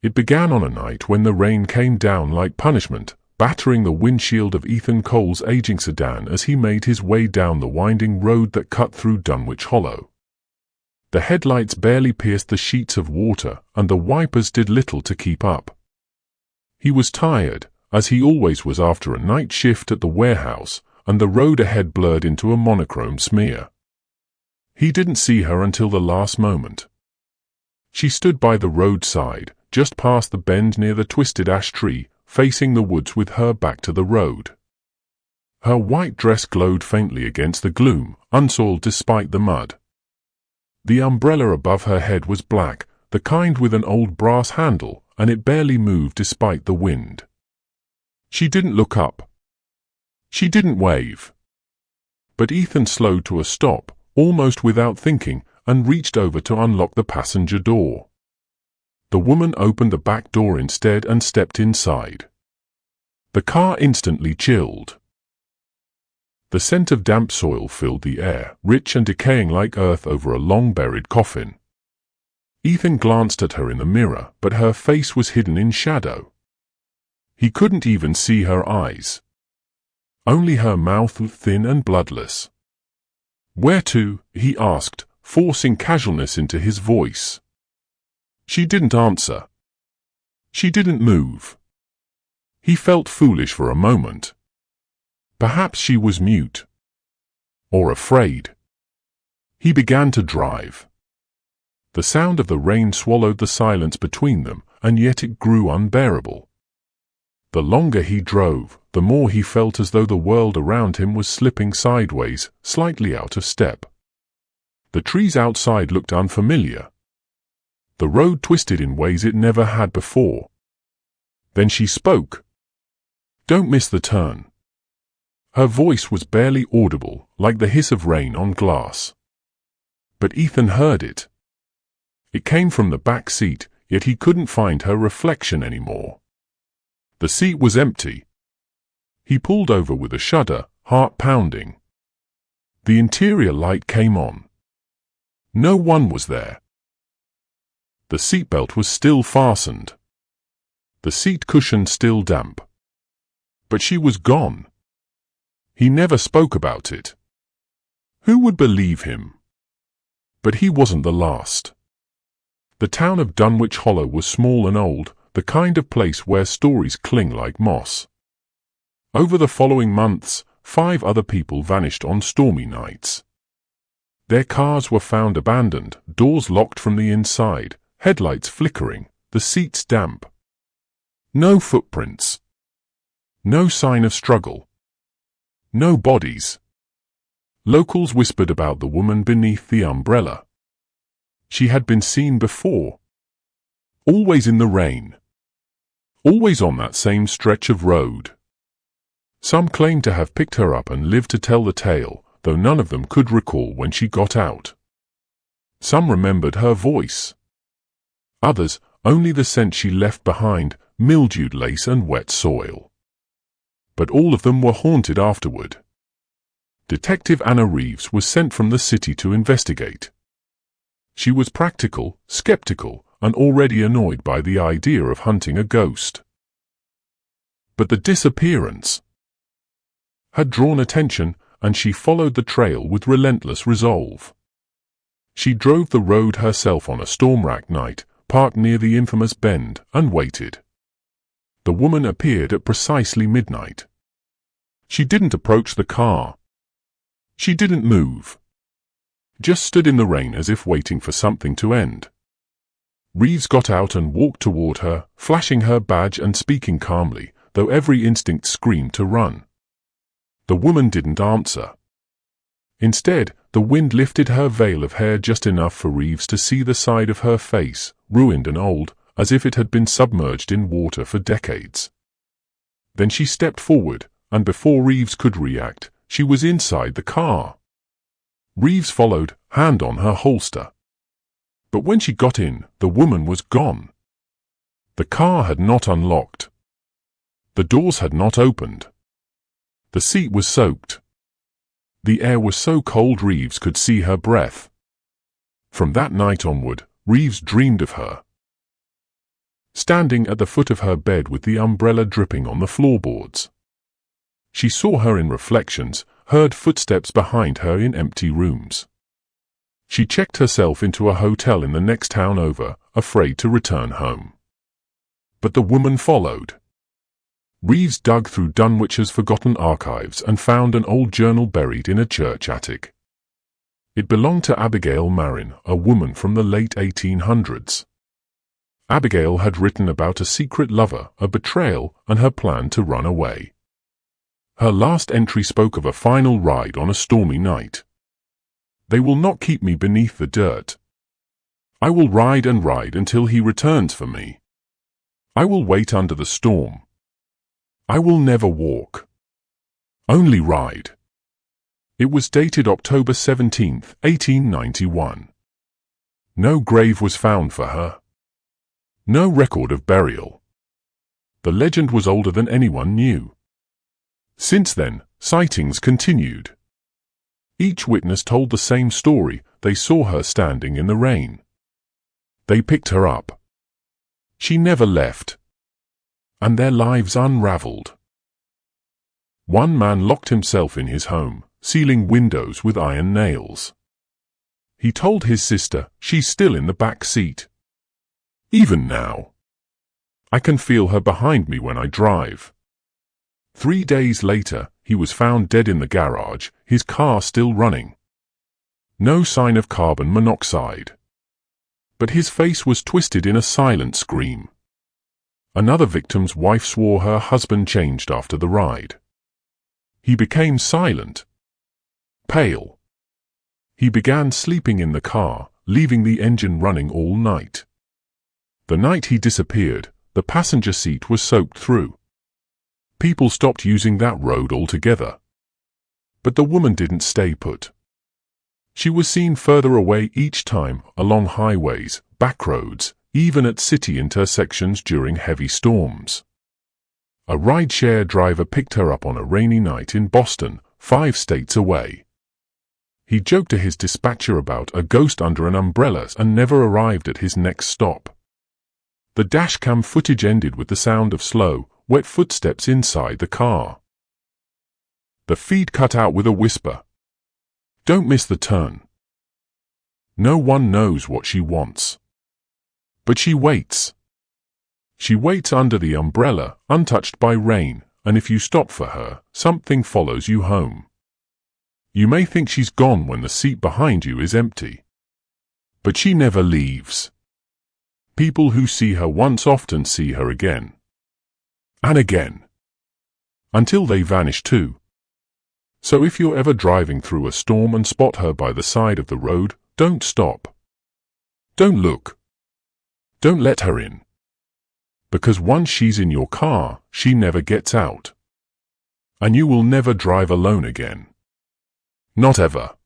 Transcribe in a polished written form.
It began on a night when the rain came down like punishment, battering the windshield of Ethan Cole's aging sedan as he made his way down the winding road that cut through Dunwich Hollow. The headlights barely pierced the sheets of water, and the wipers did little to keep up. He was tired, as he always was after a night shift at the warehouse, and the road ahead blurred into a monochrome smear. He didn't see her until the last moment. She stood by the roadside, just past the bend near the twisted ash tree, facing the woods with her back to the road. Her white dress glowed faintly against the gloom, unsoiled despite the mud. The umbrella above her head was black, the kind with an old brass handle, and it barely moved despite the wind. She didn't look up. She didn't wave. But Ethan slowed to a stop, almost without thinking, and reached over to unlock the passenger door. The woman opened the back door instead and stepped inside. The car instantly chilled. The scent of damp soil filled the air, rich and decaying like earth over a long-buried coffin. Ethan glanced at her in the mirror, but her face was hidden in shadow. He couldn't even see her eyes. Only her mouth, thin and bloodless. "Where to?" he asked, forcing casualness into his voice. She didn't answer. She didn't move. He felt foolish for a moment. Perhaps she was mute. Or afraid. He began to drive. The sound of the rain swallowed the silence between them, and yet it grew unbearable. The longer he drove, the more he felt as though the world around him was slipping sideways, slightly out of step. The trees outside looked unfamiliar. The road twisted in ways it never had before. Then she spoke. "Don't miss the turn." Her voice was barely audible, like the hiss of rain on glass. But Ethan heard it. It came from the back seat, yet he couldn't find her reflection anymore. The seat was empty. He pulled over with a shudder, heart pounding. The interior light came on. No one was there. The seatbelt was still fastened. The seat cushion still damp. But she was gone. He never spoke about it. Who would believe him? But he wasn't the last. The town of Dunwich Hollow was small and old, the kind of place where stories cling like moss. Over the following months, 5 other people vanished on stormy nights. Their cars were found abandoned, doors locked from the inside, headlights flickering, the seats damp. No footprints. No sign of struggle. No bodies. Locals whispered about the woman beneath the umbrella. She had been seen before. Always in the rain. Always on that same stretch of road. Some claimed to have picked her up and lived to tell the tale, though none of them could recall when she got out. Some remembered her voice. Others, only the scent she left behind, mildewed lace and wet soil. But all of them were haunted afterward. Detective Anna Reeves was sent from the city to investigate. She was practical, skeptical, and already annoyed by the idea of hunting a ghost. But the disappearance had drawn attention, and she followed the trail with relentless resolve. She drove the road herself on a storm-racked night, parked near the infamous bend, and waited. The woman appeared at precisely midnight. She didn't approach the car. She didn't move. Just stood in the rain as if waiting for something to end. Reeves got out and walked toward her, flashing her badge and speaking calmly, though every instinct screamed to run. The woman didn't answer. Instead, the wind lifted her veil of hair just enough for Reeves to see the side of her face, ruined and old, as if it had been submerged in water for decades. Then she stepped forward, and before Reeves could react, she was inside the car. Reeves followed, hand on her holster. But when she got in, the woman was gone. The car had not unlocked. The doors had not opened. The seat was soaked. The air was so cold Reeves could see her breath. From that night onward, Reeves dreamed of her. standing at the foot of her bed with the umbrella dripping on the floorboards. She saw her in reflections, heard footsteps behind her in empty rooms. She checked herself into a hotel in the next town over, afraid to return home. But the woman followed. Reeves dug through Dunwich's forgotten archives and found an old journal buried in a church attic. It belonged to Abigail Marin, a woman from the late 1800s. Abigail had written about a secret lover, a betrayal, and her plan to run away. Her last entry spoke of a final ride on a stormy night. "They will not keep me beneath the dirt. I will ride and ride until he returns for me. I will wait under the storm. I will never walk. Only ride." It was dated October 17, 1891. No grave was found for her. No record of burial. The legend was older than anyone knew. Since then, sightings continued. Each witness told the same story: they saw her standing in the rain. They picked her up. She never left. And their lives unraveled. One man locked himself in his home, sealing windows with iron nails. He told his sister, "She's still in the back seat. Even now. I can feel her behind me when I drive." 3 days later, he was found dead in the garage, his car still running. No sign of carbon monoxide. But his face was twisted in a silent scream. Another victim's wife swore her husband changed after the ride. He became silent. Pale. He began sleeping in the car, leaving the engine running all night. The night he disappeared, the passenger seat was soaked through. People stopped using that road altogether. But the woman didn't stay put. She was seen further away each time, along highways, back roads, even at city intersections during heavy storms. A rideshare driver picked her up on a rainy night in Boston, 5 states away. He joked to his dispatcher about a ghost under an umbrella and never arrived at his next stop. The dashcam footage ended with the sound of slow, wet footsteps inside the car. The feed cut out with a whisper. "Don't miss the turn." No one knows what she wants. But she waits. She waits under the umbrella, untouched by rain, and if you stop for her, something follows you home. You may think she's gone when the seat behind you is empty. But she never leaves. People who see her once often see her again. And again. Until they vanish too. So if you're ever driving through a storm and spot her by the side of the road, don't stop. Don't look. Don't let her in. Because once she's in your car, she never gets out. And you will never drive alone again. Not ever.